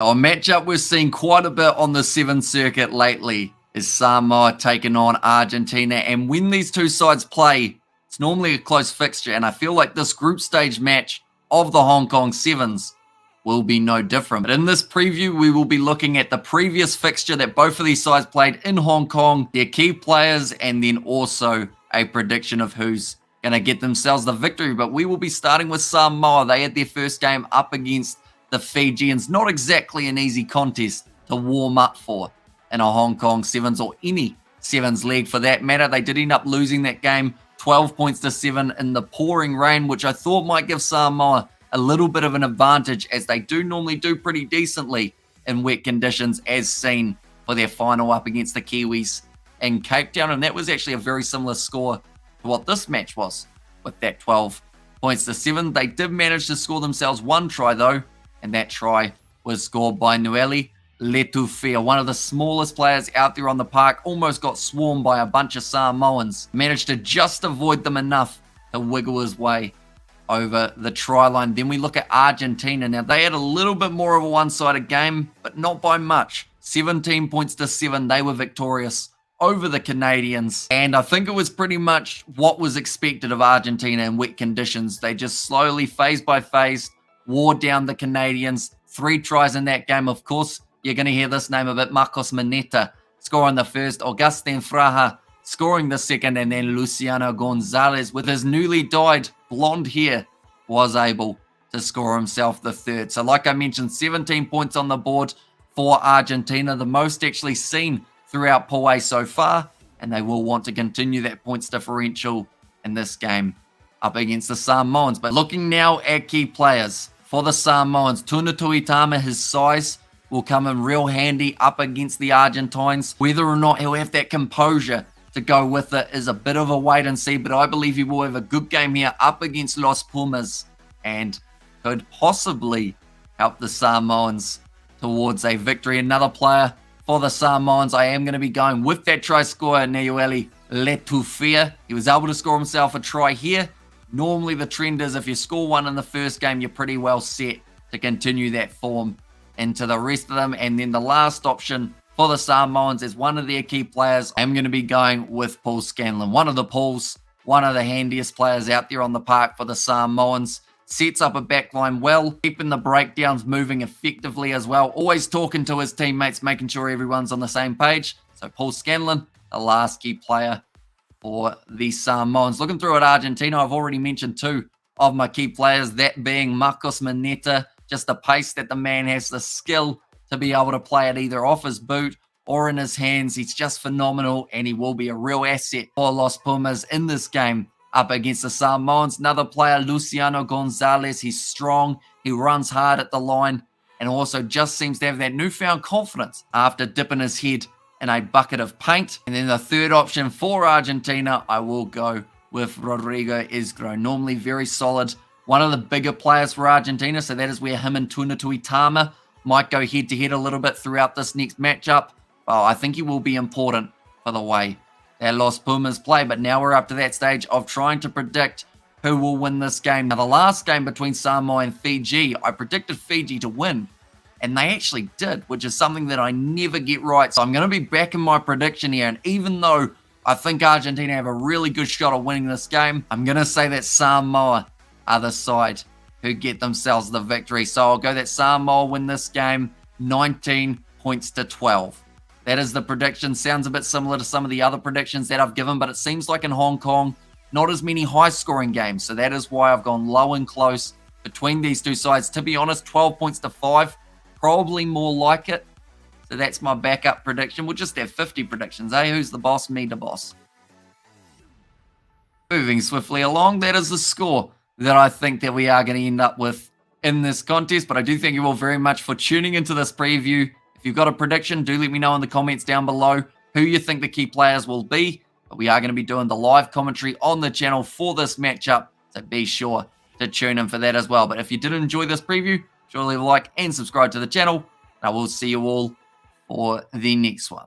Our matchup we've seen quite a bit on the Seven Circuit lately is Samoa taking on Argentina. And when these two sides play, it's normally a close fixture. And I feel like this group stage match of the Hong Kong Sevens will be no different. But in this preview, we will be looking at the previous fixture that both of these sides played in Hong Kong, their key players, and then also a prediction of who's going to get themselves the victory. But we will be starting with Samoa. They had their first game up against the Fijians. Not exactly an easy contest to warm up for in a Hong Kong Sevens or any Sevens leg for that matter. They did end up losing that game 12 points to 7 in the pouring rain, which I thought might give Samoa a little bit of an advantage, as they do normally do pretty decently in wet conditions, as seen for their final up against the Kiwis in Cape Town. And that was actually a very similar score to what this match was, with that 12 points to 7. They did manage to score themselves one try though, and that try was scored by Noeli Letufia, one of the smallest players out there on the park. Almost got swarmed by a bunch of Samoans. Managed to just avoid them enough to wiggle his way over the try line. Then we look at Argentina. Now, they had a little bit more of a one-sided game, but not by much. 17 points to 7. They were victorious over the Canadians. And I think it was pretty much what was expected of Argentina in wet conditions. They just slowly, phase by phase, wore down the Canadians. 3 tries in that game. Of course, you're going to hear this name a bit. Marcos Maneta scoring the first. Augustin Fraha scoring the second. And then Luciano Gonzalez, with his newly dyed blonde hair, was able to score himself the third. So like I mentioned, 17 points on the board for Argentina. The most actually seen throughout Pool A so far. And they will want to continue that points differential in this game up against the Samoans. But looking now at key players for the Samoans, Tuna Tuitama, his size will come in real handy up against the Argentines. Whether or not he'll have that composure to go with it is a bit of a wait and see, but I believe he will have a good game here up against Los Pumas and could possibly help the Samoans towards a victory. Another player for the Samoans, I am going to be going with that try scorer, Noeli Letufia. He was able to score himself a try here. Normally the trend is if you score one in the first game, you're pretty well set to continue that form into the rest of them. And then the last option for the Samoans is one of their key players. I'm going to be going with Paul Scanlon. One of the handiest players out there on the park for the Samoans. Sets up a backline well, keeping the breakdowns moving effectively as well. Always talking to his teammates, making sure everyone's on the same page. So Paul Scanlon, the last key player for the Samoans. Looking through at Argentina, I've already mentioned 2 of my key players, that being Marcos Maneta. Just the pace that the man has, the skill to be able to play it either off his boot or in his hands. He's just phenomenal, and he will be a real asset for Los Pumas in this game up against the Samoans. Another player, Luciano Gonzalez. He's strong. He runs hard at the line and also just seems to have that newfound confidence after dipping his head in a bucket of paint. And then the third option for Argentina, I will go with Rodrigo Esgro. Normally very solid. One of the bigger players for Argentina, so that is where him and Tuna Tuitama might go head-to-head a little bit throughout this next matchup. Well, I think he will be important for the way that Los Pumas play. But now we're up to that stage of trying to predict who will win this game. Now, the last game between Samoa and Fiji, I predicted Fiji to win, and they actually did, which is something that I never get right. So I'm going to be backing my prediction here, and even though I think Argentina have a really good shot of winning this game, I'm going to say that Samoa are the side who get themselves the victory. So I'll go that Samoa win this game 19 points to 12. That is the prediction. Sounds a bit similar to some of the other predictions that I've given, but it seems like in Hong Kong, not as many high-scoring games. So that is why I've gone low and close between these two sides. To be honest, 12 points to 5, probably more like it. So that's my backup prediction. We'll just have 50 predictions, eh? Who's the boss? Me, the boss. Moving swiftly along, that is the score that I think that we are going to end up with in this contest. But I do thank you all very much for tuning into this preview. If you've got a prediction, do let me know in the comments down below who you think the key players will be. But we are going to be doing the live commentary on the channel for this matchup, so be sure to tune in for that as well. But if you did enjoy this preview, sure leave a like and subscribe to the channel. And I will see you all for the next one.